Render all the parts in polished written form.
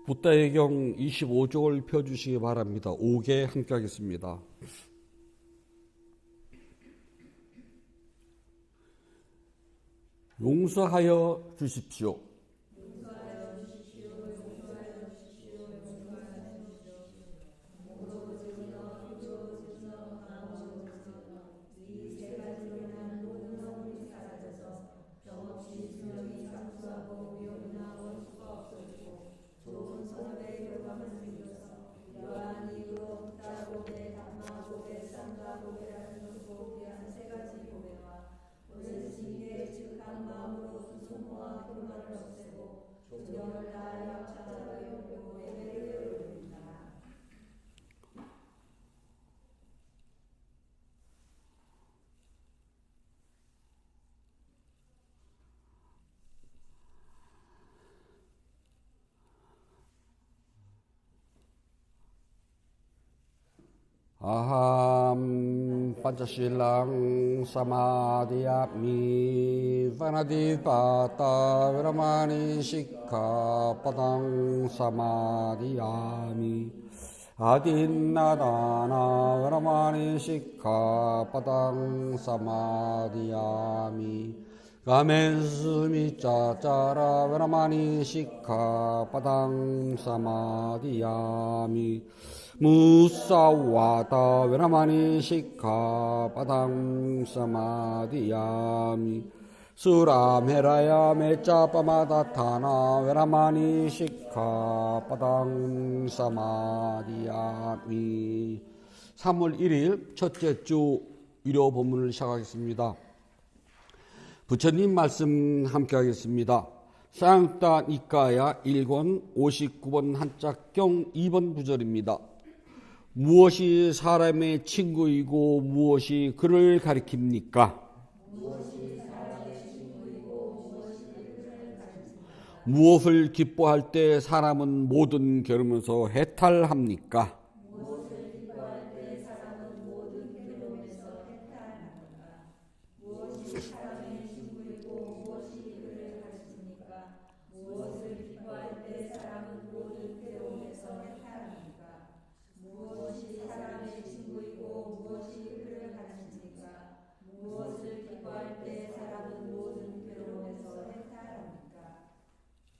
붓다해경 25쪽을 펴주시기 바랍니다. 5개 함께 하겠습니다. 용서하여 주십시오. 아함 판차실랑 사마디야미 파나디파타 브라마니 시카 파당 사마디야미 아딘나다나 브라마니 시카 파당 사마디야미 가멘스미 짜짜라 브라마니 시카 파당 사마디야미 무사와다 베라마니 시카 바당 사마디야미 수라메라야 메짜파마다타나 베라마니 시카 바당 사마디야미 3월 1일 첫째 주 일요 본문을 시작하겠습니다. 부처님 말씀 함께 하겠습니다. 사양따 니까야 1권 59번 한자경 2번 구절입니다. 무엇이 사람의 친구이고 무엇이 그를 가리킵니까? 무엇을 기뻐할 때 사람은 모든 겨루면서 해탈합니까?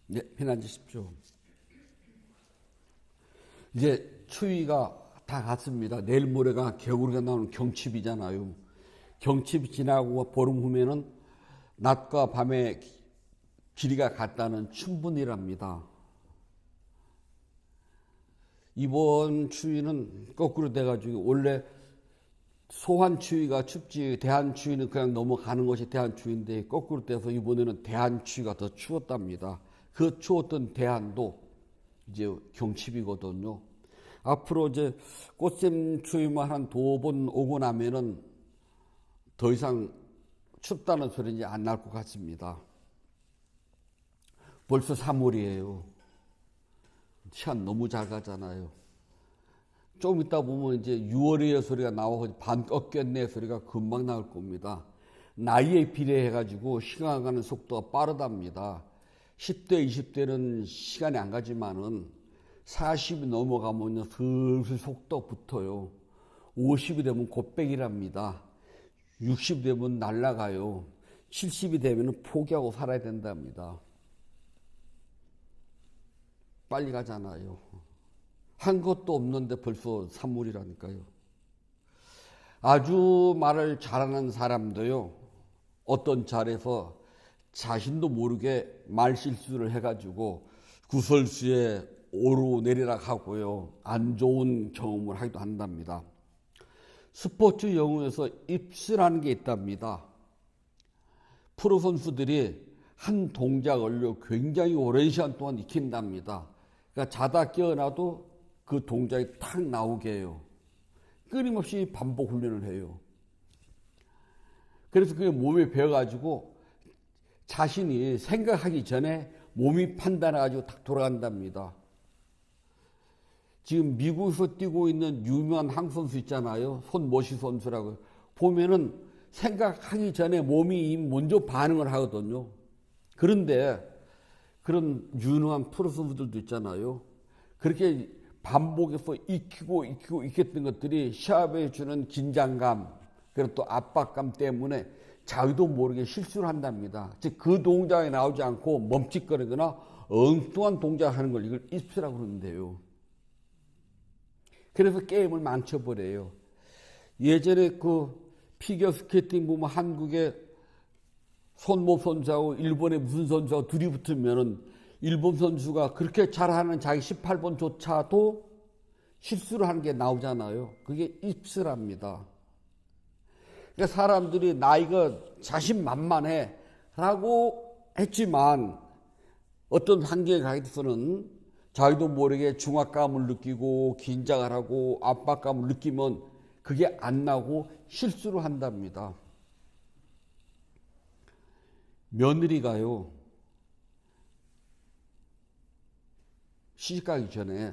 네, 편안하십시오. 이제 추위가 다 갔습니다. 내일 모레가 겨울에 나오는 경칩이잖아요. 경칩이 지나고 보름 후면은 낮과 밤의 길이가 같다는 춘분이랍니다. 이번 추위는 거꾸로 돼가지고 원래 소환추위가 춥지 대한추위는 그냥 넘어가는 것이 대한추위인데 거꾸로 돼서 이번에는 대한추위가 더 추웠답니다. 그 추웠던 대한도 이제 경칩이거든요. 앞으로 이제 꽃샘 추위만 한 2번 오고 나면은 더 이상 춥다는 소리 이제 안 날 것 같습니다. 벌써 3월이에요. 시간 너무 잘 가잖아요. 좀 이따 보면 이제 6월이의 소리가 나오고 반 꺾였네 소리가 금방 나올 겁니다. 나이에 비례해가지고 시간 가는 속도가 빠르답니다. 10대, 20대는 시간이 안 가지만은 40이 넘어가면 슬슬 속도 붙어요. 50이 되면 곧백이랍니다. 60이 되면 날아가요. 70이 되면 포기하고 살아야 된답니다. 빨리 가잖아요. 한 것도 없는데 벌써 3월이라니까요. 아주 말을 잘하는 사람도요. 어떤 자리에서 자신도 모르게 말 실수를 해가지고 구설수에 오르내리락 하고요. 안 좋은 경험을 하기도 한답니다. 스포츠 영웅에서 입스라는 게 있답니다. 프로 선수들이 한 동작을 굉장히 오랜 시간 동안 익힌답니다. 그러니까 자다 깨어나도 그 동작이 탁 나오게 해요. 끊임없이 반복 훈련을 해요. 그래서 그게 몸에 배어가지고 자신이 생각하기 전에 몸이 판단해가지고 딱 돌아간답니다. 지금 미국에서 뛰고 있는 유명한 한국 선수 있잖아요. 손모시 선수라고. 보면은 생각하기 전에 몸이 먼저 반응을 하거든요. 그런데 그런 유능한 프로 선수들도 있잖아요. 그렇게 반복해서 익혔던 것들이 시합에 주는 긴장감, 그리고 또 압박감 때문에 자기도 모르게 실수를 한답니다. 즉 그 동작이 나오지 않고 멈칫거리거나 엉뚱한 동작을 하는 걸 이걸 입수라고 그러는데요. 그래서 게임을 망쳐버려요. 예전에 그 피겨스케이팅 보면 한국의 손목 선수하고 일본의 무슨 선수하고 둘이 붙으면은 일본 선수가 그렇게 잘하는 자기 18번조차도 실수를 하는 게 나오잖아요. 그게 입수랍니다. 그러니까 사람들이 나이가 자신만만해 라고 했지만 어떤 환경에 가서는 자기도 모르게 중압감을 느끼고 긴장을 하고 압박감을 느끼면 그게 안 나고 실수를 한답니다. 며느리가요, 시집가기 전에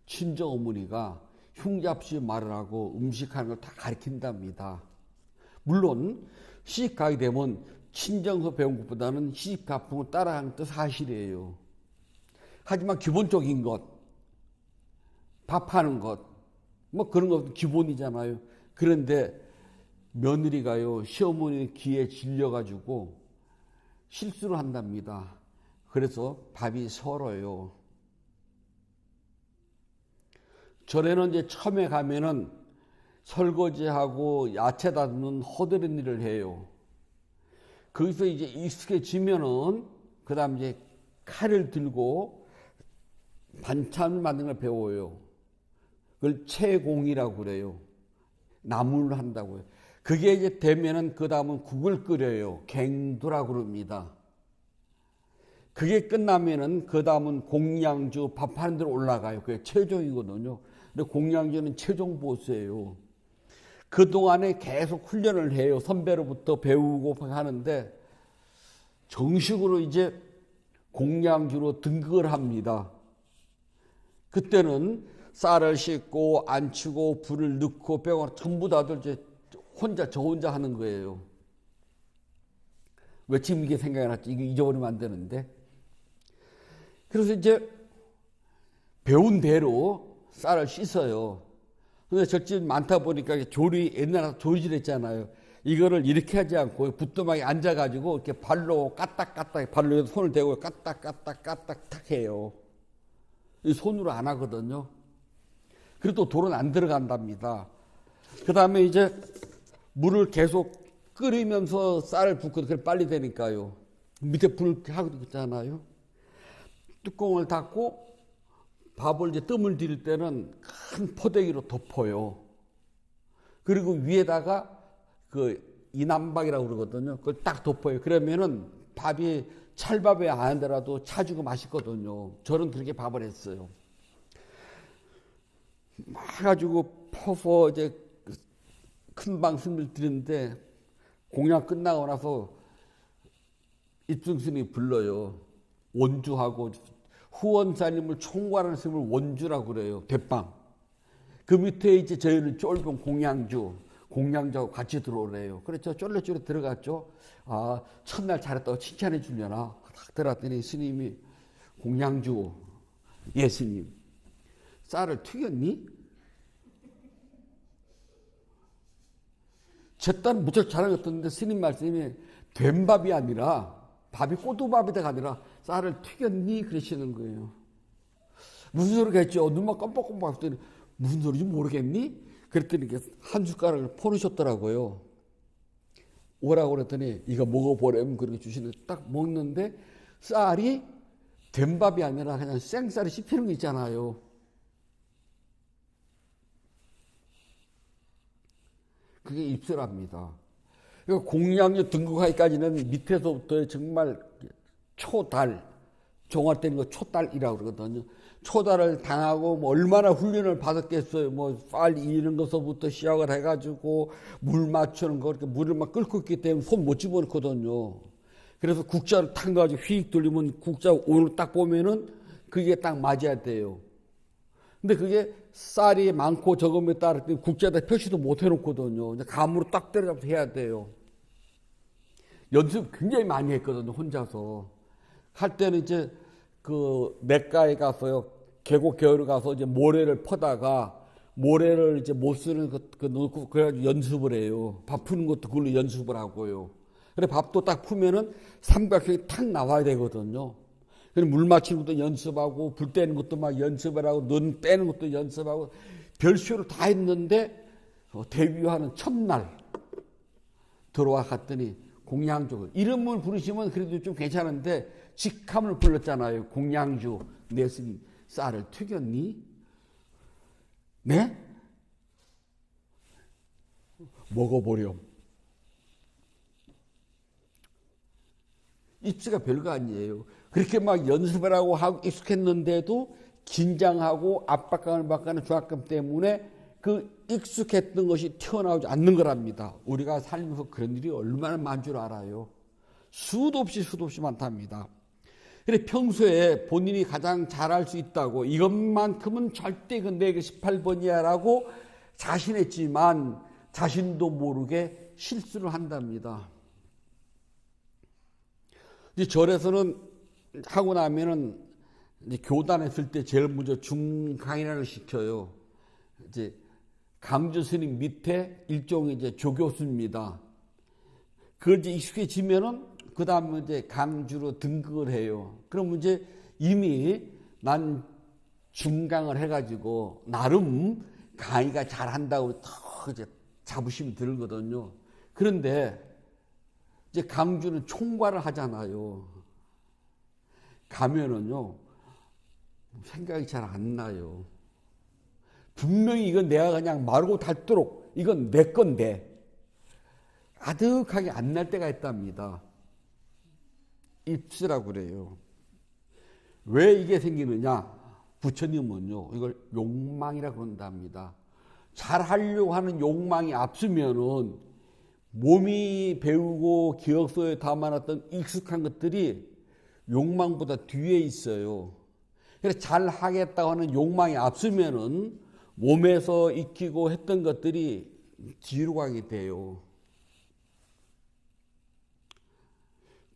친정 어머니가 흉잡시 말을 하고 음식하는 걸 다 가르친답니다. 물론 시집가게 되면 친정에서 배운 것보다는 시집가풍을 따라하는 것도 사실이에요. 하지만 기본적인 것, 밥하는 것, 뭐 그런 것도 기본이잖아요. 그런데 며느리가요, 시어머니 귀에 질려가지고 실수를 한답니다. 그래서 밥이 설어요. 전에는 이제 처음에 가면은 설거지하고 야채 다듬는 허드렛 일을 해요. 거기서 이제 익숙해지면은 그 다음 이제 칼을 들고 반찬을 만드는 걸 배워요. 그걸 채공이라고 그래요. 나물을 한다고요. 그게 이제 되면은 그 다음은 국을 끓여요. 갱두라고 그럽니다. 그게 끝나면은 그 다음은 공양주 밥하는 데로 올라가요. 그게 최종이거든요. 근데 공양주는 최종 보스예요. 그동안에 계속 훈련을 해요. 선배로부터 배우고 하는데 정식으로 이제 공양주로 등극을 합니다. 그때는 쌀을 씻고 안치고 불을 넣고 빼고 전부 다들 이제 저 혼자 하는 거예요. 왜 지금 이게 생각이 났지? 이거 잊어버리면 안 되는데. 그래서 이제 배운 대로 쌀을 씻어요. 근데 절집 많다 보니까 옛날에 조리질 했잖아요. 이거를 이렇게 하지 않고 부뚜막에 앉아가지고 이렇게 발로 까딱까딱, 발로 손을 대고 까딱까딱 탁 해요. 손으로 안 하거든요. 그래도 돌은 안 들어간답니다. 그 다음에 이제 물을 계속 끓이면서 쌀을 붓고 그게 빨리 되니까요. 밑에 불 하고 있잖아요. 뚜껑을 닫고 밥을 이제 뜸을 들일 때는 큰 포대기로 덮어요. 그리고 위에다가 그 이남박이라고 그러거든요. 그걸 딱 덮어요. 그러면은 밥이 찰밥에 안 하더라도 차지고 맛있거든요. 저는 그렇게 밥을 했어요. 막 가지고 퍼서 이제 큰 방송을 드리는데 공양 끝나고 나서 입중스님이 불러요. 원주하고 후원사님을 총괄하는 스님을 원주라고 그래요. 대빵. 그 밑에 이제 저희는 쫄병 공양주하고 같이 들어오래요. 그래서 쫄래쫄래 들어갔죠. 아, 첫날 잘했다고 칭찬해 주려나. 딱 들어갔더니 스님이 공양주, 예 스님, 쌀을 튀겼니? 저딴 무척 잘하겠던데 스님 말씀이 된 밥이 아니라 밥이 꼬두밥이다가 아니라 쌀을 튀겼니? 그러시는 거예요. 무슨 소리가 했죠? 눈만 깜빡깜빡 했더니 무슨 소리인지 모르겠니? 그랬더니 한 숟가락을 퍼놓으셨더라고요. 오라고 그랬더니 이거 먹어보렴 그렇게 주시는데 딱 먹는데 쌀이 된 밥이 아니라 그냥 생쌀이 씹히는 거 있잖아요. 그게 입술합니다. 그러니까 공양주 등극하기까지는 밑에서부터 정말 초달, 종합되는 거 초달이라고 그러거든요. 초달을 당하고 뭐 얼마나 훈련을 받았겠어요. 뭐 쌀 이는 것서부터 시작을 해가지고 물 맞추는 거, 이렇게 물을 막 끓고 있기 때문에 손 못 집어넣거든요. 그래서 국자를 탁 가지고 휙 돌리면 국자 오늘 딱 보면은 그게 딱 맞아야 돼요. 근데 그게 쌀이 많고 적음에 따라 국자에다 표시도 못 해놓거든요. 감으로 딱 때려잡아서 해야 돼요. 연습 굉장히 많이 했거든요, 혼자서. 할 때는 이제 그 냇가에 가서요, 계곡 겨울에 가서 이제 모래를 퍼다가 모래를 이제 못 쓰는 그 넣고 그래가지고 연습을 해요. 밥 푸는 것도 그걸로 연습을 하고요. 그래 밥도 딱 푸면은 삼각형이 탁 나와야 되거든요. 그래 물 맞추는 것도 연습하고 불 떼는 것도 막 연습을 하고 눈 빼는 것도 연습하고 별쇼를 다 했는데 데뷔하는 첫날 들어와 갔더니 공양주 이름을 부르시면 그래도 좀 괜찮은데 직함을 불렀잖아요. 공양주 내 스님 쌀을 튀겼니? 네? 먹어보렴. 입시가 별거 아니에요. 그렇게 막 연습을 하고 익숙했는데도 긴장하고 압박감을 받는 중압감 때문에 그 익숙했던 것이 튀어나오지 않는 거랍니다. 우리가 살면서 그런 일이 얼마나 많은 줄 알아요. 수도 없이 많답니다. 그래 평소에 본인이 가장 잘할 수 있다고 이것만큼은 절대 내게 18번이야 라고 자신했지만 자신도 모르게 실수를 한답니다. 이제 절에서는 하고 나면은 이제 교단에 있을 때 제일 먼저 중강의를 시켜요. 이제 강주 스님 밑에 일종의 이제 조교수입니다. 그걸 이제 익숙해지면은 그 다음에 이제 강주로 등극을 해요. 그럼 이제 이미 난 중강을 해가지고 나름 강의가 잘한다고 더 이제 자부심이 들거든요. 그런데 이제 강주는 총괄을 하잖아요. 가면은요 생각이 잘 안 나요. 분명히 이건 내가 그냥 마르고 닳도록 이건 내 건데 아득하게 안 날 때가 있답니다. 입시라고 그래요. 왜 이게 생기느냐? 부처님은요 이걸 욕망이라고 그런답니다. 잘하려고 하는 욕망이 앞서면은 몸이 배우고 기억서에 담아놨던 익숙한 것들이 욕망보다 뒤에 있어요. 그래서 잘하겠다고 하는 욕망이 앞서면은 몸에서 익히고 했던 것들이 뒤로 가게 돼요.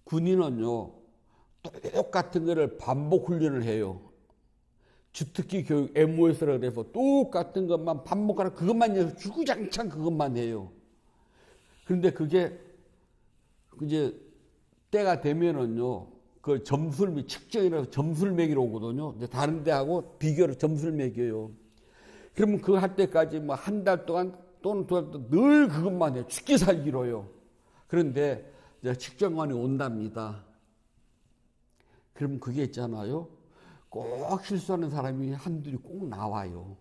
군인은요 똑같은 거를 반복 훈련을 해요. 주특기 교육 MOS라 그래서 똑같은 것만 반복하라 그것만 해서 주구장창 그것만 해요. 그런데 그게 이제 때가 되면은요 그 점수를 측정이라서 점수를 매기러 오거든요. 이제 다른 데하고 비교를 점수를 매겨요. 그러면 그거 할 때까지 뭐 한 달 동안 또는 두 달 동안 늘 그것만 해요. 죽기 살기로요. 그런데 이제 측정관이 온답니다. 그러면 그게 있잖아요. 꼭 실수하는 사람이 한둘이 꼭 나와요.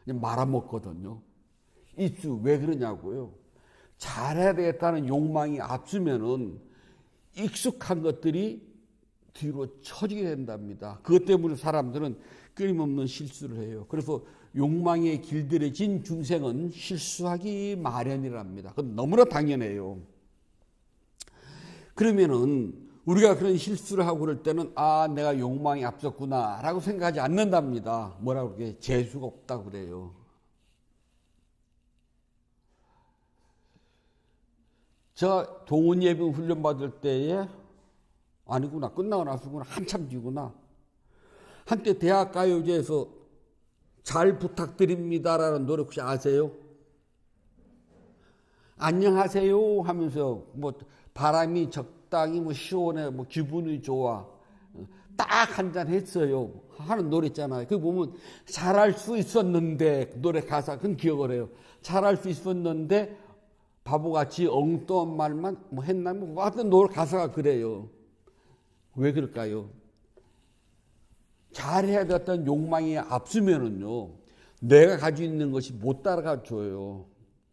말아먹거든요. 입수 왜 그러냐고요. 잘해야 되겠다는 욕망이 앞서면은 익숙한 것들이 뒤로 처지게 된답니다. 그것 때문에 사람들은 끊임없는 실수를 해요. 그래서 욕망에 길들여진 중생은 실수하기 마련이랍니다. 그건 너무나 당연해요. 그러면은 우리가 그런 실수를 하고 그럴 때는 아 내가 욕망이 앞섰구나 라고 생각하지 않는답니다. 뭐라고 그러게 재수가 없다고 그래요. 제가 동원예비 훈련 받을 때에 아니구나 끝나고 나서구나 한참 뒤구나 한때 대학가요제에서 잘 부탁드립니다라는 노래 혹시 아세요? 안녕하세요 하면서 뭐 바람이 적당히 뭐 시원해 뭐 기분이 좋아 딱 한 잔 했어요 하는 노래 있잖아요. 그 보면 잘할 수 있었는데 노래 가사 그건 기억을 해요. 잘할 수 있었는데 바보같이 엉뚱한 말만 뭐 했나 뭐 하여튼 노래 가사가 그래요. 왜 그럴까요? 잘해야 됐던 욕망이 앞서면은요 내가 가지고 있는 것이 못 따라가 줘요.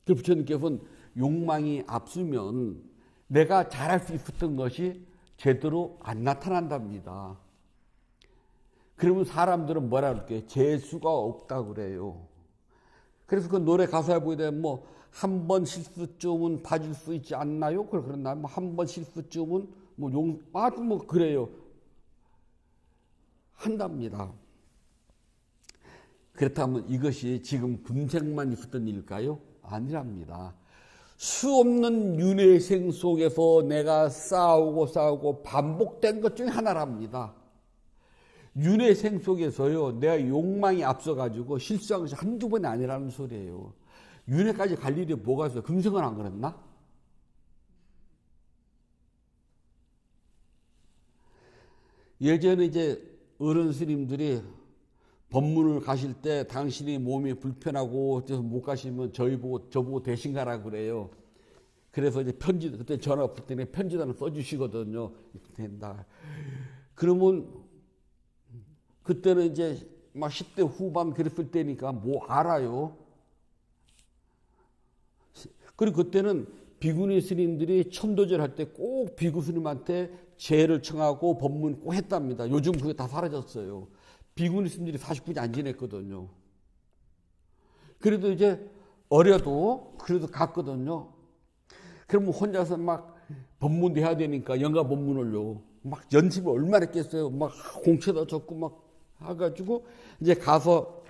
그 부처님께서는 욕망이 앞서면 내가 잘할 수 있었던 것이 제대로 안 나타난답니다. 그러면 사람들은 뭐라 그럴게요? 재수가 없다고 그래요. 그래서 그 노래 가사에 보게 되면 뭐 한 번 실수쯤은 봐줄 수 있지 않나요? 그러나 뭐 한 번 실수쯤은 뭐 그래요. 한답니다. 그렇다면 이것이 지금 금생만 있었던 일일까요? 아니랍니다. 수없는 윤회생 속에서 내가 싸우고 반복된 것 중에 하나랍니다. 윤회생 속에서요, 내가 욕망이 앞서가지고 실수한 것이 한두 번이 아니라는 소리예요. 윤회까지 갈 일이 뭐가 있어요? 금생은 안 그랬나? 예전에 이제 어른 스님들이 법문을 가실 때 당신이 몸이 불편하고 못 가시면 저보고 대신 가라 그래요. 그래서 이제 그때 전화 없을 때는 편지도 하나 써주시거든요. 된다. 그러면 그때는 이제 막 10대 후반 그랬을 때니까 뭐 알아요. 그리고 그때는 비구니 스님들이 천도절 할 때 꼭 비구 스님한테 제를 청하고 법문 꼭 했답니다. 요즘 그게 다 사라졌어요. 비구니 스님들이 49년 안 지냈거든요. 그래도 이제 어려도 그래도 갔거든요. 그러면 혼자서 막 법문도 해야 되니까 영가 법문을요. 막 연습을 얼마나 했겠어요. 막 공채다 적고 막 해가지고 이제 가서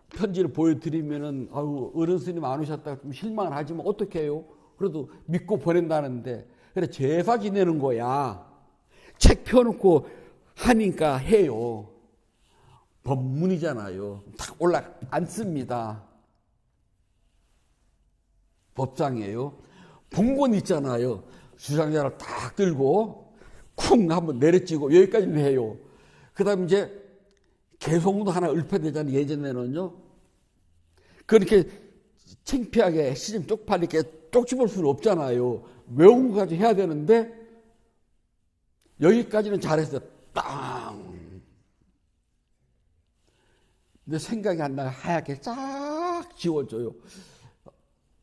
편지를 보여드리면은 아유 어른 스님 안 오셨다가 좀 실망을 하지만 어떻게 해요? 그래도 믿고 보낸다는데 그래 제사 지내는 거야. 책 펴놓고 하니까 해요. 법문이잖아요. 딱 올라 앉습니다. 법상이에요. 봉건 있잖아요. 주장자를 딱 들고 쿵 한번 내려치고 여기까지는 해요. 그 다음에 이제 개송도 하나 읊어대잖아요. 예전에는요. 그렇게 창피하게 시즘 쪽팔리 이렇게 쪽집을 수는 없잖아요. 외운 거 가지고 해야 되는데 여기까지는 잘했어요. 땅. 근데 생각이 안 나요. 하얗게 쫙 지워져요.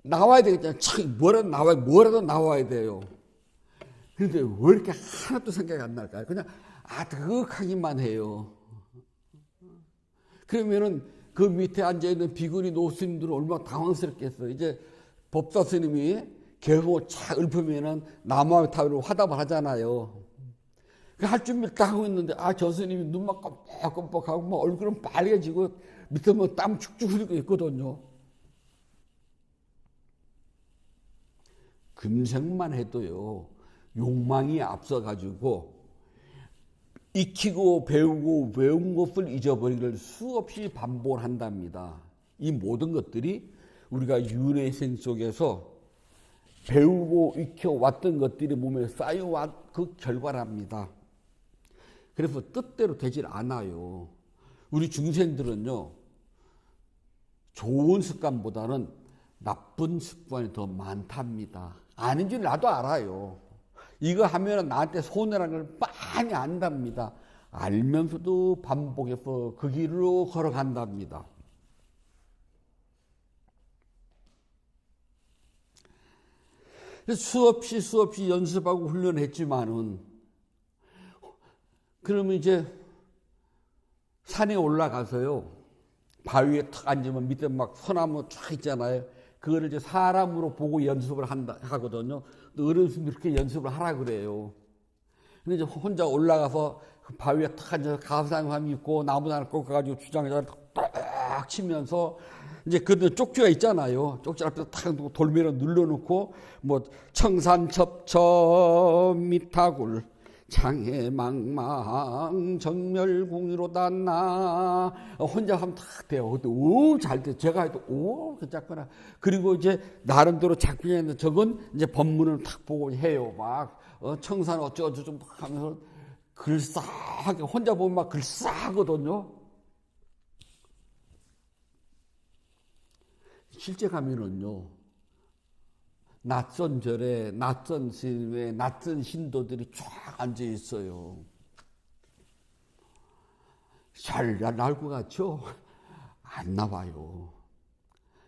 나와야 되겠잖아요. 뭐라도 나와야 돼요. 그런데 왜 이렇게 하나도 생각이 안 날까요? 그냥 아득하기만 해요. 그러면은 그 밑에 앉아있는 비구니 노스님들은 얼마나 당황스럽겠어요. 이제 법사 스님이 계속 착 읊으면은 나무와 타위로 화답을 하잖아요. 할 준비를 딱 하고 있는데 저 스님이 눈만 껌뻑껌뻑하고 막 얼굴은 빨개지고 밑에 뭐 땀 축축 흘리고 있거든요. 금생만 해도요 욕망이 앞서가지고 익히고 배우고 외운 것을 잊어버리기를 수없이 반복을 한답니다. 이 모든 것들이 우리가 윤회생 속에서 배우고 익혀왔던 것들이 몸에 쌓여왔 그 결과랍니다. 그래서 뜻대로 되질 않아요. 우리 중생들은요 좋은 습관보다는 나쁜 습관이 더 많답니다. 아는 줄 나도 알아요. 이거 하면 나한테 손해라는 걸 많이 안답니다. 알면서도 반복해서 그 길로 걸어간답니다. 수없이 연습하고 훈련했지만은 그러면 이제 산에 올라가서요 바위에 탁 앉으면 밑에 막 소나무 쫙 있잖아요. 그거를 이제 사람으로 보고 연습을 하거든요. 어른들이 그렇게 연습을 하라 그래요. 근데 이제 혼자 올라가서 그 바위에 탁 앉아서 가상함 있고 나무 하나 꺾어가지고 주장자를 딱 치면서 이제 그 쪽지가 있잖아요. 쪽지 앞에서 탁 돌멩이로 눌러놓고 뭐 청산첩첩 미타굴 장해망망 정멸공유로다 나 혼자 하면 탁 돼요. 오 잘 돼. 제가 해도 오 괜찮구나. 그리고 이제 나름대로 작품에 적은 이제 법문을 탁 보고 해요. 막 청산 어쩌고 좀 하면서 글싸하게 혼자 보면 막 글싸하거든요. 실제 가면은요. 낯선 절에 낯선 스님에 낯선 신도들이 쫙 앉아 있어요. 잘 나올 것 같죠? 안 나와요.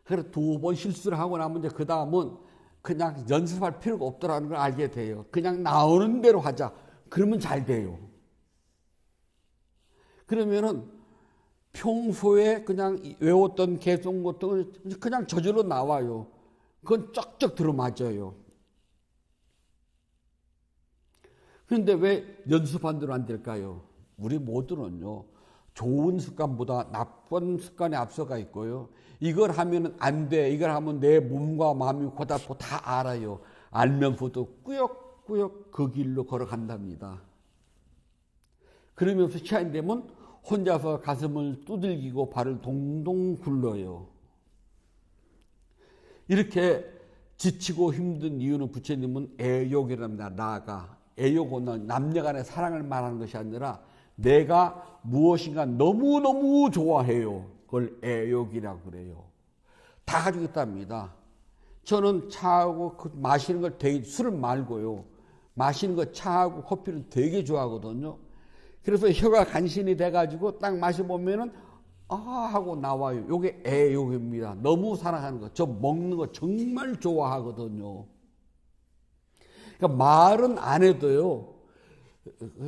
그래서 2번 실수를 하고 나면 이제 그 다음은 그냥 연습할 필요가 없더라는 걸 알게 돼요. 그냥 나오는 대로 하자. 그러면 잘 돼요. 그러면은 평소에 그냥 외웠던 개송 같은 건 그냥 저절로 나와요. 그건 쩍쩍 들어맞아요. 그런데 왜 연습한 대로 안 될까요? 우리 모두는요, 좋은 습관보다 나쁜 습관에 앞서가 있고요. 이걸 하면 안 돼. 이걸 하면 내 몸과 마음이 고달고 다 알아요. 알면서도 꾸역꾸역 그 길로 걸어간답니다. 그러면서 시간이 되면 혼자서 가슴을 두들기고 발을 동동 굴러요. 이렇게 지치고 힘든 이유는 부처님은 애욕이랍니다. 나아가. 애욕은 남녀간의 사랑을 말하는 것이 아니라 내가 무엇인가 너무너무 좋아해요. 그걸 애욕이라고 그래요. 다 가지고 있답니다. 저는 차하고 마시는 걸 되게, 술을 말고요. 마시는 거 차하고 커피를 되게 좋아하거든요. 그래서 혀가 간신히 돼가지고 딱 마셔보면은 하고 나와요. 요게 애욕입니다. 너무 사랑하는 거. 저 먹는 거 정말 좋아하거든요. 그러니까 말은 안 해도요.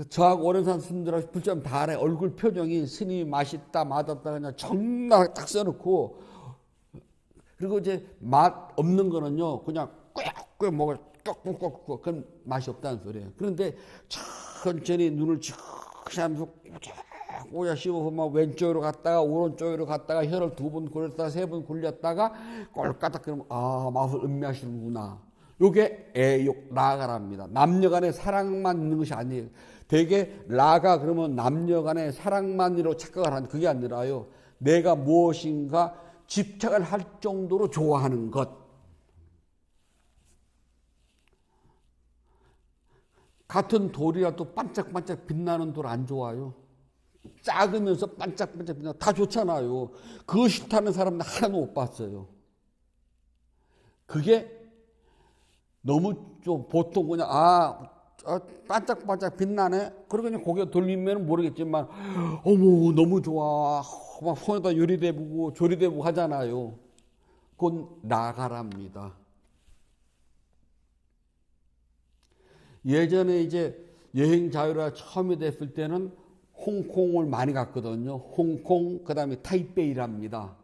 저하고 오랜 산 스님들하고 불점 다 알아요. 얼굴 표정이 스님이 맛있다 맛없다 그냥 정말 딱 써놓고, 그리고 이제 맛 없는 거는요 그냥 꾹꾹 먹어 꾹꾹꾹 그건 맛이 없다는 소리예요. 그런데 천천히 눈을 쭉 하면서 꼬야 씹어서 막 왼쪽으로 갔다가 오른쪽으로 갔다가 혀를 2번 굴렸다가 3번 굴렸다가 꼴까딱 그러면 맛을 음미하시는구나. 요게 애욕 라가랍니다. 남녀간의 사랑만 있는 것이 아니에요. 되게 라가 그러면 남녀간의 사랑만으로 착각을 하는, 그게 아니라요. 내가 무엇인가 집착을 할 정도로 좋아하는 것. 같은 돌이라도 반짝반짝 빛나는 돌 안 좋아요. 작으면서 반짝반짝 빛나는 다 좋잖아요. 그거 싫다는 사람은 하나도 못 봤어요. 그게 너무 좀 보통 그냥 반짝반짝 빛나네. 그러고 그냥 고개 돌리면 모르겠지만 어머 너무 좋아. 막 손에다 요리대부고 조리대부고 하잖아요. 그건 나가랍니다. 예전에 이제 여행 자유가 처음이 됐을 때는 홍콩을 많이 갔거든요. 홍콩, 그 다음에 타이베이랍니다.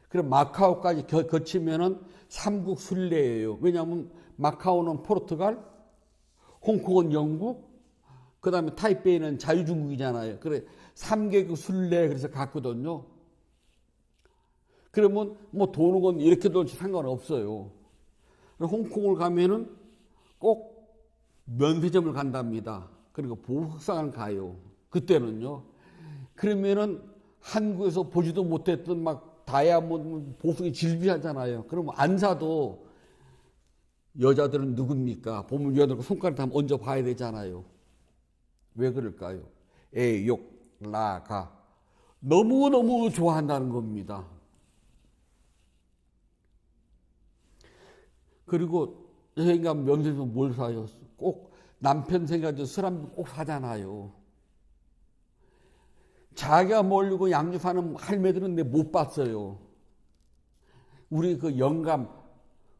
그럼 마카오까지 거치면은 삼국 순례예요. 왜냐하면 마카오는 포르투갈, 홍콩은 영국, 그 다음에 타이베이는 자유중국이잖아요. 그래 3개국 순례 그래서 갔거든요. 그러면 뭐 도는 건 이렇게 돌지 상관없어요. 홍콩을 가면은 꼭 면세점을 간답니다. 그리고 보석상을 가요. 그때는요. 그러면은 한국에서 보지도 못했던 막 다이아몬드 보석이 질비하잖아요. 그러면 안 사도 여자들은 누굽니까? 보면 여자들 손가락 한번 얹어 봐야 되잖아요. 왜 그럴까요? 애욕, 라가. 너무너무 좋아한다는 겁니다. 그리고 여행 가면 면세점 뭘 사요? 꼭 남편 생각해서 술 한 번 꼭 사잖아요. 자기가 몰리고 양주하는 할매들은 내 못 봤어요. 우리 그 영감.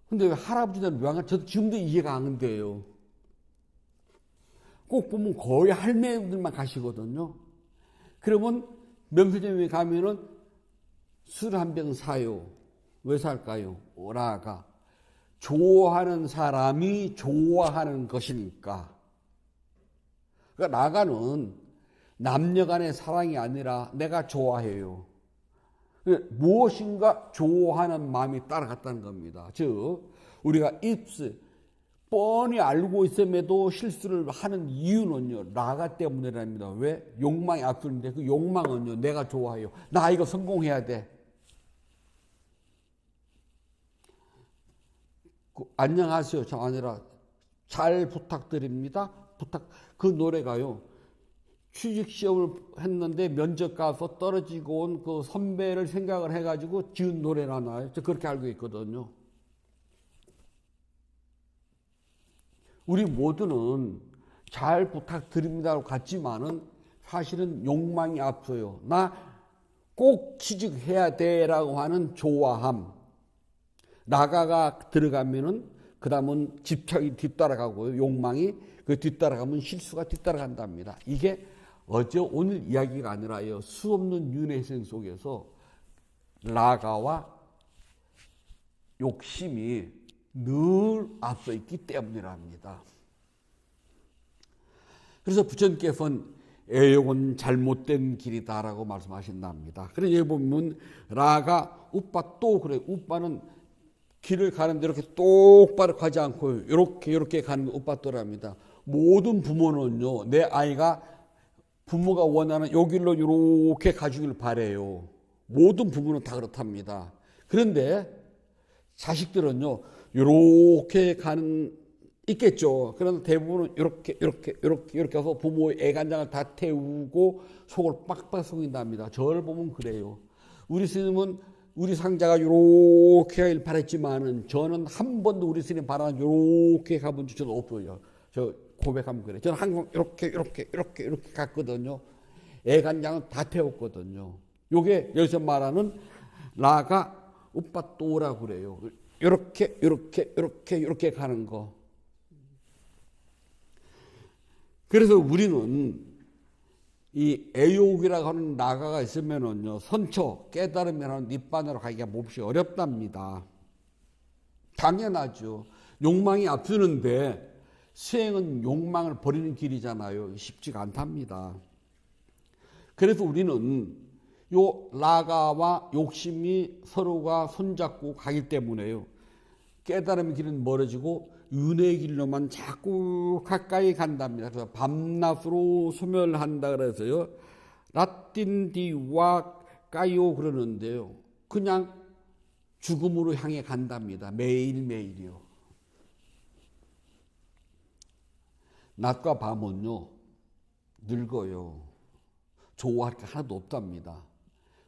근데 왜 할아버지들은 왜 안 가? 저도 지금도 이해가 안 된대요. 꼭 보면 거의 할매들만 가시거든요. 그러면 면세점에 가면은 술 한 병 사요. 왜 살까요? 오라가. 좋아하는 사람이 좋아하는 것이니까. 그러니까 나가는 남녀간의 사랑이 아니라 내가 좋아해요. 무엇인가 좋아하는 마음이 따라갔다는 겁니다. 즉 우리가 뻔히 알고 있음에도 실수를 하는 이유는요. 나가 때문이랍니다. 왜? 욕망이 앞서는데 그 욕망은요. 내가 좋아해요. 나 이거 성공해야 돼. 안녕하세요. 저 아니라 잘 부탁드립니다. 그 노래가요. 취직시험을 했는데 면접 가서 떨어지고 온 그 선배를 생각을 해가지고 지은 노래라나요. 저 그렇게 알고 있거든요. 우리 모두는 잘 부탁드립니다로 같지만은 사실은 욕망이 앞서요. 나 꼭 취직해야 돼라고 하는 좋아함. 나가가 들어가면은 그 다음은 집착이 뒤따라가고요. 욕망이 그 뒤따라가면 실수가 뒤따라간답니다. 이게 어제 오늘 이야기가 아니라요. 수없는 윤회생 속에서 라가와 욕심이 늘 앞서 있기 때문이랍니다. 그래서 부처님께서는 애욕은 잘못된 길이다라고 말씀하신답니다. 그래서 여기 보면 라가 우빠 또 그래요. 우빠는 길을 가는데 이렇게 똑바로 가지 않고 이렇게 가는 게 우빠또랍니다. 모든 부모는요. 내 아이가 부모가 원하는 요 길로 이렇게 가주길 바래요. 모든 부모는 다 그렇답니다. 그런데 자식들은요, 이렇게 가는 있겠죠. 그러나 대부분은 이렇게 해서 부모의 애간장을 다 태우고 속을 빡빡 속인답니다. 저를 보면 그래요. 우리 스님은 우리 상자가 이렇게 하길 바랬지만은 저는 한 번도 우리 스님 바라는 이렇게 가본 적은 없어요. 저 고백하면 그래요. 저는 항상 이렇게 갔거든요. 애간장은 다 태웠거든요. 요게 여기서 말하는 라가 우빠또라고 그래요. 이렇게 가는 거. 그래서 우리는 이 애욕이라고 하는 나가가 있으면은요, 선처, 깨달음이라는 닛반으로 가기가 몹시 어렵답니다. 당연하죠. 욕망이 앞서는데 수행은 욕망을 버리는 길이잖아요. 쉽지가 않답니다. 그래서 우리는 요 라가와 욕심이 서로가 손잡고 가기 때문에요. 깨달음의 길은 멀어지고 은혜의 길로만 자꾸 가까이 간답니다. 그래서 밤낮으로 소멸한다 그래서요. 라틴디와 까요 그러는데요. 그냥 죽음으로 향해 간답니다. 매일매일이요. 낮과 밤은요. 늙어요. 좋아할 게 하나도 없답니다.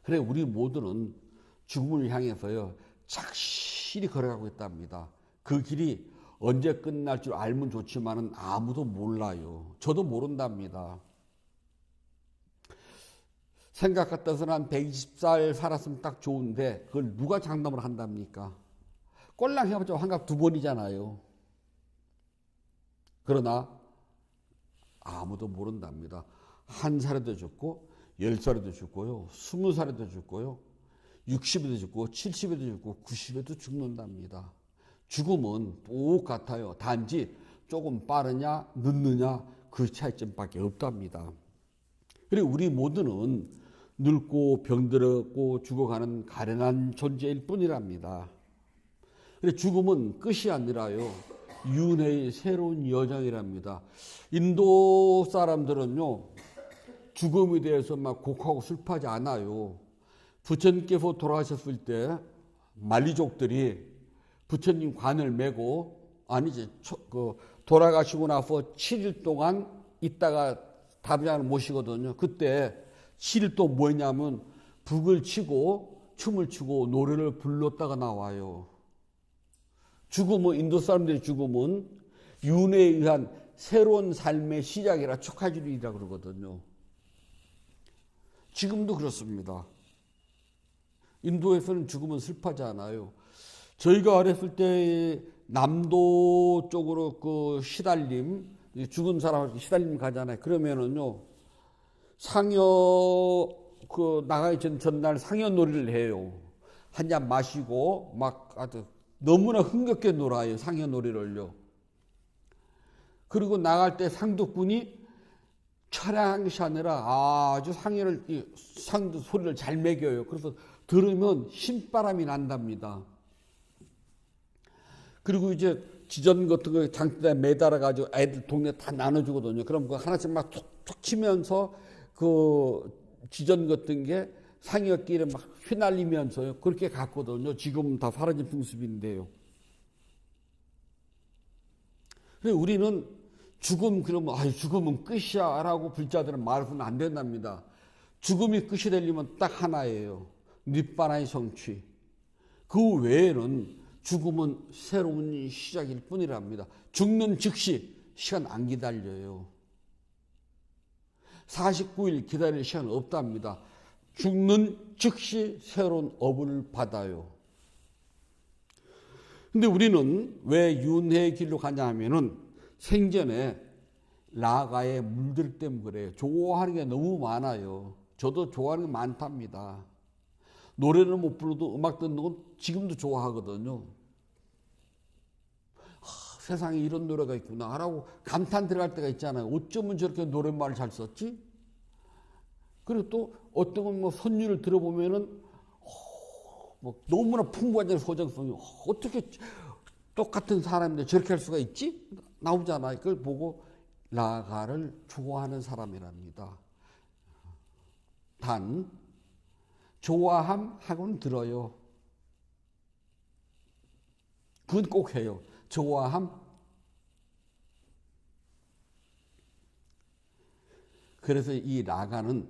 그래 우리 모두는 죽음을 향해서요. 착실히 걸어가고 있답니다. 그 길이 언제 끝날 줄 알면 좋지만은 아무도 몰라요. 저도 모른답니다. 생각 같아서는 한 120살 살았으면 딱 좋은데 그걸 누가 장담을 한답니까? 꼴랑 해봤자 환갑 2번이잖아요. 그러나 아무도 모른답니다. 1살에도 죽고 10살에도 죽고요. 20살에도 죽고요. 60에도 죽고 70에도 죽고 90에도 죽는답니다. 죽음은 똑같아요. 단지 조금 빠르냐 늦느냐 그 차이점밖에 없답니다. 그리고 우리 모두는 늙고 병들었고 죽어가는 가련한 존재일 뿐이랍니다. 그리고 죽음은 끝이 아니라요. 윤회의 새로운 여정이랍니다. 인도 사람들은요. 죽음에 대해서 막 곡하고 슬퍼하지 않아요. 부처님께서 돌아가셨을 때 만리족들이 부처님 관을 메고 돌아가시고 나서 7일 동안 있다가 답장을 모시거든요. 그때 7일 동안 뭐 했냐면 북을 치고 춤을 추고 노래를 불렀다가 나와요. 죽음은 인도 사람들의 죽음은 윤회에 의한 새로운 삶의 시작이라 축하주일이라 그러거든요. 지금도 그렇습니다. 인도에서는 죽음은 슬퍼하지 않아요. 저희가 어렸을 때 남도 쪽으로 그 시달림, 죽은 사람 시달림 가잖아요. 그러면은요, 상여, 나가기 전날 상여 놀이를 해요. 한 잔 마시고, 막 아주 너무나 흥겹게 놀아요. 상여 놀이를요. 그리고 나갈 때 상도꾼이 철양한 것이 아니라 아주 상도 소리를 잘 매겨요. 그래서 들으면 신바람이 난답니다. 그리고 이제 지전 같은 거 장대에 매달아가지고 애들 동네 다 나눠주거든요. 그럼 그 하나씩 막 툭툭 치면서 그 지전 같은 게 상여끼리 막 휘날리면서요. 그렇게 갔거든요. 지금은 다 사라진 풍습인데요. 그래서 우리는 그러면 죽음은 끝이야 라고 불자들은 말해서는 안 된답니다. 죽음이 끝이 되려면 딱 하나예요. 닛바나의 성취. 그 외에는 죽음은 새로운 시작일 뿐이랍니다. 죽는 즉시 시간 안 기다려요. 49일 기다릴 시간 없답니다. 죽는 즉시 새로운 업을 받아요. 근데 우리는 왜 윤회의 길로 가냐 하면은 생전에 라가에 물들 때문에 그래요. 좋아하는 게 너무 많아요. 저도 좋아하는 게 많답니다. 노래는 못 불러도 음악 듣는 건 지금도 좋아하거든요. 세상에 이런 노래가 있구나 라고 감탄 들어갈 때가 있잖아요. 어쩌면 저렇게 노랫말을 잘 썼지? 그리고 또 어떤 건 뭐 선율을 들어보면은 뭐 너무나 풍부한 소정성이 어떻게 똑같은 사람인데 저렇게 할 수가 있지? 나오잖아요. 그걸 보고 라가를 좋아하는 사람이랍니다. 단 좋아함 하고는 들어요. 그건 꼭 해요. 좋아함. 그래서 이 나가는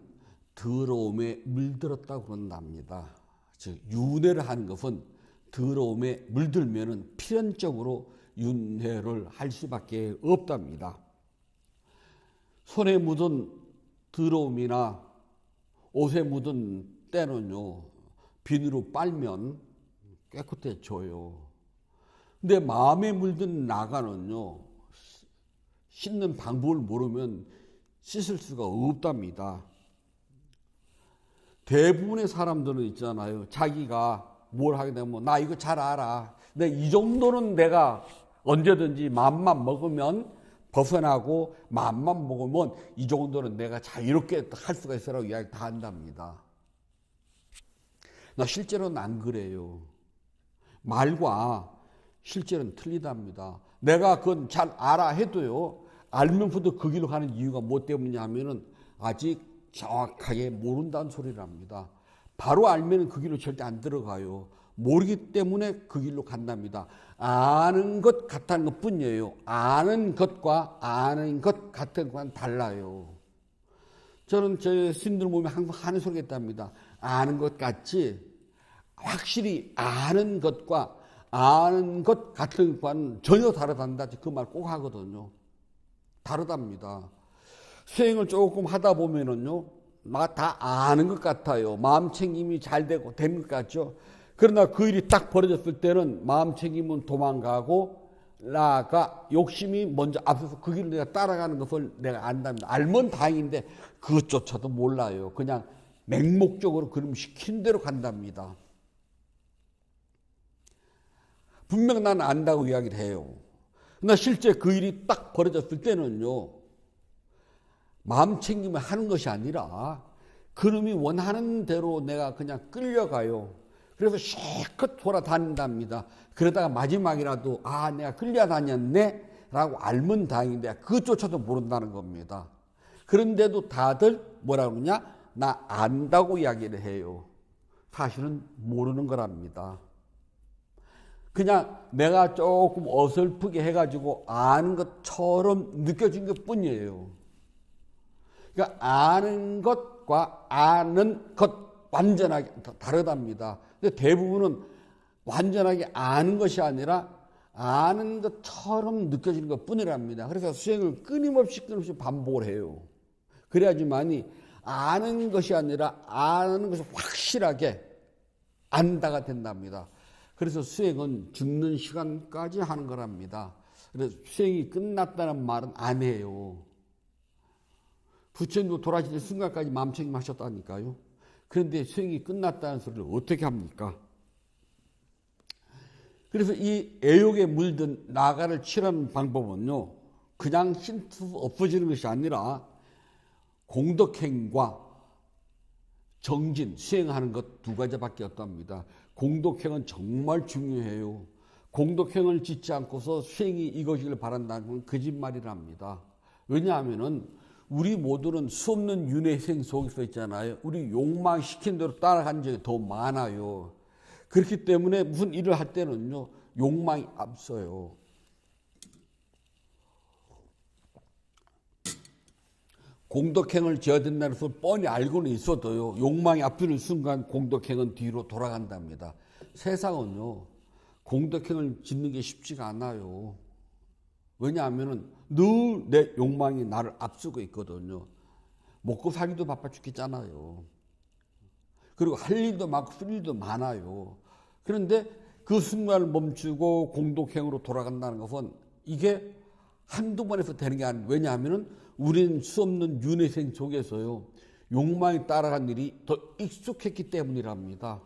더러움에 물들었다고 그런답니다. 즉 윤회를 하는 것은 더러움에 물들면은 필연적으로 윤회를 할 수밖에 없답니다. 손에 묻은 더러움이나 옷에 묻은 때는요, 비누로 빨면 깨끗해져요. 근데 마음에 물든 나가는요, 씻는 방법을 모르면 씻을 수가 없답니다. 대부분의 사람들은 있잖아요. 자기가 뭘 하게 되면 나 이거 잘 알아. 근데 이 정도는 내가 언제든지 마음만 먹으면 벗어나고 마음만 먹으면 이 정도는 내가 자유롭게 할 수가 있어라고 이야기 다 한답니다. 나 실제로는 안 그래요. 말과 실제로는 틀리답니다. 내가 그건 잘 알아 해도요. 알면서도 그 길로 가는 이유가 뭐 때문이냐 하면은 아직 정확하게 모른다는 소리랍니다. 바로 알면 그 길로 절대 안 들어가요. 모르기 때문에 그 길로 간답니다. 아는 것 같다는 것 뿐이에요. 아는 것과 아는 것 같은 것과는 달라요. 저는 제 스님들 보면 항상 하는 소리가 있답니다. 아는 것 같지 확실히 아는 것과 아는 것 같은 것과는 전혀 다르단다. 그 말 꼭 하거든요. 다르답니다. 수행을 조금 하다 보면은요, 막 다 아는 것 같아요. 마음 챙김이 잘 되고 된 것 같죠. 그러나 그 일이 딱 벌어졌을 때는 마음 챙김은 도망가고 나아가 욕심이 먼저 앞서서 그 길을 내가 따라가는 것을 내가 안답니다. 알면 다행인데 그것조차도 몰라요. 그냥 맹목적으로 그럼 시킨 대로 간답니다. 분명 난 안다고 이야기를 해요. 그러나 실제 그 일이 딱 벌어졌을 때는요, 마음 챙김을 하는 것이 아니라 그놈이 원하는 대로 내가 그냥 끌려가요. 그래서 실컷 돌아다닌답니다. 그러다가 마지막이라도 내가 끌려다녔네 라고 알면 다행인데 그것조차도 모른다는 겁니다. 그런데도 다들 뭐라 그러냐? 나 안다고 이야기를 해요. 사실은 모르는 거랍니다. 그냥 내가 조금 어설프게 해가지고 아는 것처럼 느껴진 것 뿐이에요. 그러니까 아는 것과 아는 것 완전하게 다르답니다. 근데 대부분은 완전하게 아는 것이 아니라 아는 것처럼 느껴지는 것 뿐이랍니다. 그래서 수행을 끊임없이 반복을 해요. 그래야지만이 아는 것이 아니라 아는 것이 확실하게 안다가 된답니다. 그래서 수행은 죽는 시간까지 하는 거랍니다. 그래서 수행이 끝났다는 말은 안 해요. 부처님도 돌아가시는 순간까지 마음챙김 하셨다니까요. 그런데 수행이 끝났다는 소리를 어떻게 합니까? 그래서 이 애욕에 물든 나가를 치라는 방법은요, 그냥 힌트 없어지는 것이 아니라 공덕행과 정진, 수행하는 것 두 가지밖에 없답니다. 공덕행은 정말 중요해요. 공덕행을 짓지 않고서 수행이 이것이길 바란다는 건 거짓말이랍니다. 왜냐하면은 우리 모두는 수없는 윤회생 속에서 있잖아요. 우리 욕망시킨 대로 따라간 적이 더 많아요. 그렇기 때문에 무슨 일을 할 때는요, 욕망이 앞서요. 공덕행을 지어야 된다는 것을 뻔히 알고는 있어도요, 욕망이 앞서는 순간 공덕행은 뒤로 돌아간답니다. 세상은요, 공덕행을 짓는 게 쉽지가 않아요. 왜냐하면 늘 내 욕망이 나를 앞서고 있거든요. 먹고 살기도 바빠 죽겠잖아요. 그리고 할 일도 많고 쓸 일도 많아요. 그런데 그 순간을 멈추고 공덕행으로 돌아간다는 것은 이게 한두 번에서 되는 게 아니에요. 왜냐하면 우리는 수없는 윤회생 속에서요, 욕망이 따라간 일이 더 익숙했기 때문이랍니다.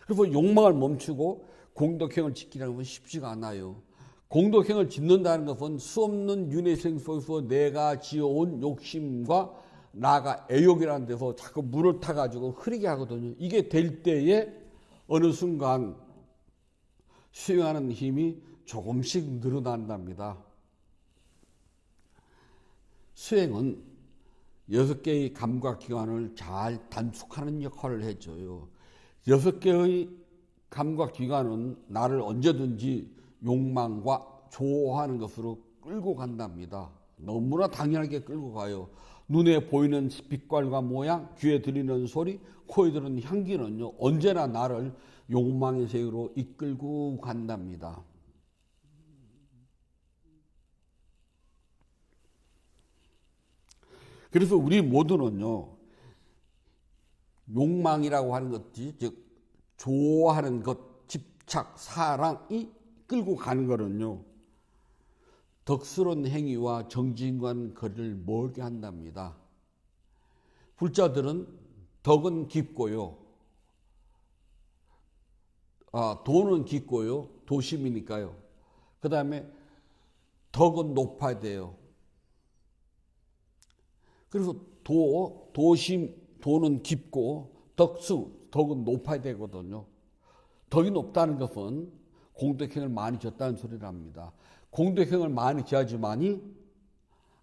그래서 욕망을 멈추고 공덕행을 지키라는 건 쉽지가 않아요. 공덕행을 짓는다는 것은 수없는 윤회생 속에서 내가 지어온 욕심과 나가 애욕이라는 데서 자꾸 물을 타가지고 흐리게 하거든요. 이게 될 때에 어느 순간 수행하는 힘이 조금씩 늘어난답니다. 수행은 6개의 감각기관을 잘 단축하는 역할을 해줘요. 6개의 감각기관은 나를 언제든지 욕망과 좋아하는 것으로 끌고 간답니다. 너무나 당연하게 끌고 가요. 눈에 보이는 빛깔과 모양, 귀에 들리는 소리, 코에 들은 향기는요, 언제나 나를 욕망의 세계로 이끌고 간답니다. 그래서 우리 모두는요, 욕망이라고 하는 것이, 즉, 좋아하는 것, 집착, 사랑이 끌고 가는 거는요, 덕스러운 행위와 정진과는 거리를 멀게 한답니다. 불자들은 덕은 깊고요, 도는 깊고요, 도심이니까요. 그 다음에 덕은 높아야 돼요. 그래서 도는 깊고 덕은 높아야 되거든요. 덕이 높다는 것은 공덕행을 많이 졌다는 소리랍니다. 공덕행을 많이 지어야지만이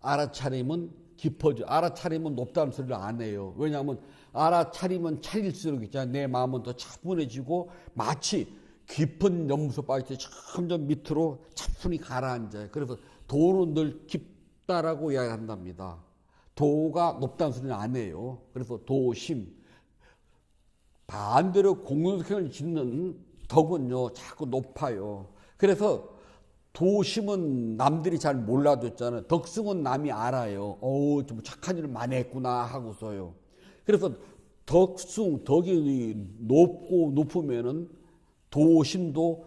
알아차림은 깊어져. 알아차림은 높다는 소리를 안 해요. 왜냐하면 알아차리면 차릴수록 있잖아요. 내 마음은 더 차분해지고 마치 깊은 염소 바위에 점점 밑으로 차분히 가라앉아요. 그래서 도는 늘 깊다라고 이야기한답니다. 도가 높다는 소리는 안 해요. 그래서 도심. 반대로 공덕행을 짓는 덕은요, 자꾸 높아요. 그래서 도심은 남들이 잘 몰라도 있잖아요. 덕승은 남이 알아요. 좀 착한 일을 많이 했구나 하고서요. 그래서 덕이 높으면은 도심도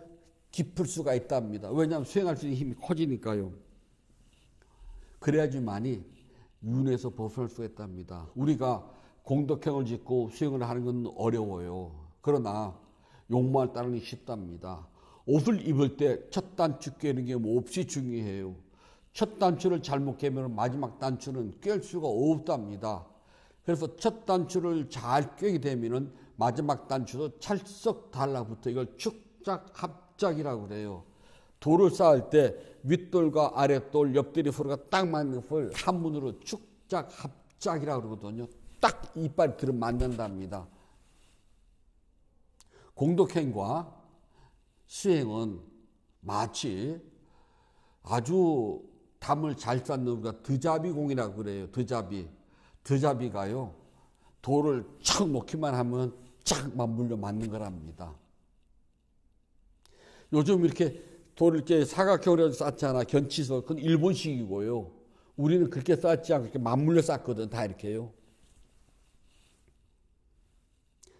깊을 수가 있답니다. 왜냐하면 수행할 수 있는 힘이 커지니까요. 그래야지만이 윤에서 벗어날 수가 있답니다. 우리가 공덕행을 짓고 수행을 하는 건 어려워요. 그러나 욕망을 따르는 게 쉽답니다. 옷을 입을 때 첫 단추 꿰는 게 몹시 중요해요. 첫 단추를 잘못 꿰면 마지막 단추는 꿰 수가 없답니다. 그래서 첫 단추를 잘 꿰게 되면은 마지막 단추도 찰썩 달라붙어. 이걸 축작합작이라고 그래요. 돌을 쌓을 때 윗돌과 아랫돌, 옆돌이 서로가 딱 맞는 것을 한문으로 축작합작이라고 그러거든요. 딱 이빨이 들어맞는답니다. 공덕행과 수행은 마치 아주 담을 잘 쌓는 우리가 드자비공이라고 그래요. 드자비가요, 돌을 착 놓기만 하면 쫙 맞물려 맞는 거랍니다. 요즘 이렇게 돌을 이렇게 사각형으로 쌓잖아. 견치서. 그건 일본식이고요. 우리는 그렇게 쌓지 않고 이렇게 맞물려 쌓거든. 다 이렇게요.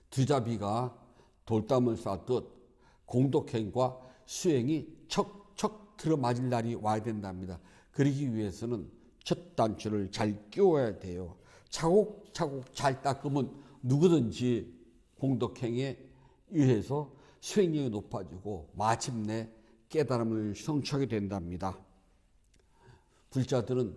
드자비가 돌담을 쌓듯 공덕행과 수행이 척척 들어맞을 날이 와야 된답니다. 그러기 위해서는 첫 단추를 잘 끼워야 돼요. 차곡차곡 잘 닦으면 누구든지 공덕행에 의해서 수행력이 높아지고 마침내 깨달음을 성취하게 된답니다. 불자들은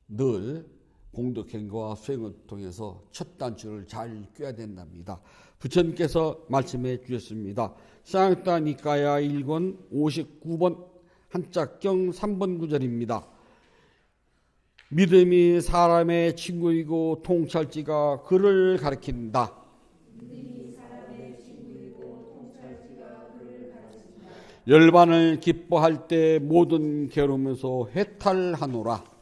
늘 공덕행과 수행을 통해서 첫 단추를 잘 꿰야 된답니다. 부처님께서 말씀해 주셨습니다. 쌍따 니까야 1권 59번 한자경 3번 구절입니다. 믿음이 사람의 친구이고 통찰지가 그를 가리킨다. 열반을 기뻐할 때 모든 괴로움에서 해탈하노라.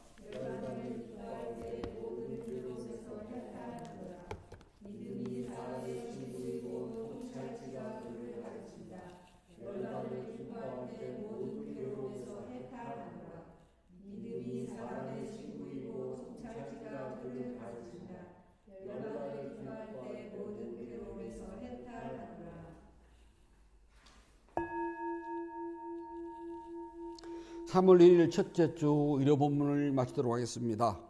(3월 1일) 첫째 주 일요 본문을 마치도록 하겠습니다.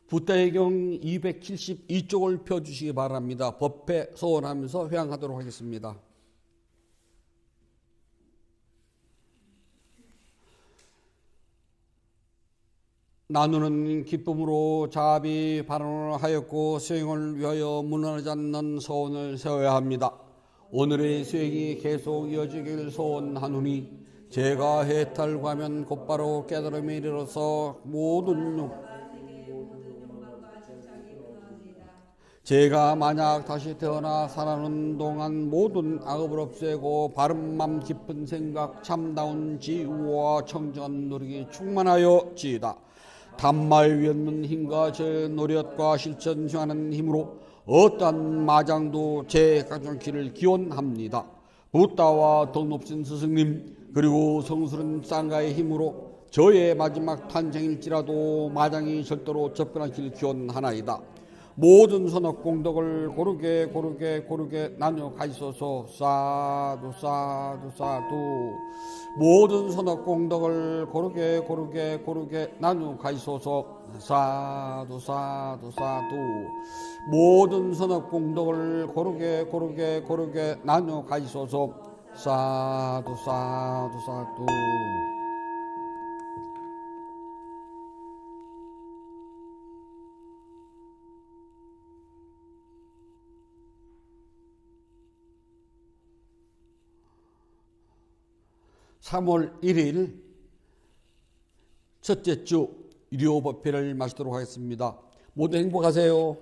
부다의경 272쪽을 펴주시기 바랍니다. 법회 소원하면서 회향하도록 하겠습니다. 나누는 기쁨으로 자비 발언을 하였고 수행을 위하여 무너지지 않는 소원을 세워야 합니다. 오늘의 수행이 계속 이어지길 소원하노니 제가 해탈하면 곧바로 깨달음에 이르러서 모든 제가 만약 다시 태어나 살아오는 동안 모든 악업을 없애고 바른 맘 깊은 생각 참다운 지혜와 청정한 노력이 충만하여 지이다. 단말 위 없는 힘과 제 노력과 실천 수하는 힘으로 어떠한 마장도 제 가정 길을 기원합니다. 부다와 덕 높신 스승님 그리고 성스러운 쌍가의 힘으로 저의 마지막 탄생일지라도 마장이 절대로 접근할 길 기원하나이다. 모든 선악 공덕을 고르게 나누어 가시소서. 사두 사두 사두. 모든 선악 공덕을 고르게 나누어 가시소서. 사두 사두 사두. 모든 선악 공덕을 고르게 나누어 가시소서. 사두 사두 사두. 3월 1일 첫째 주 일요법회를 마치도록 하겠습니다. 모두 행복하세요.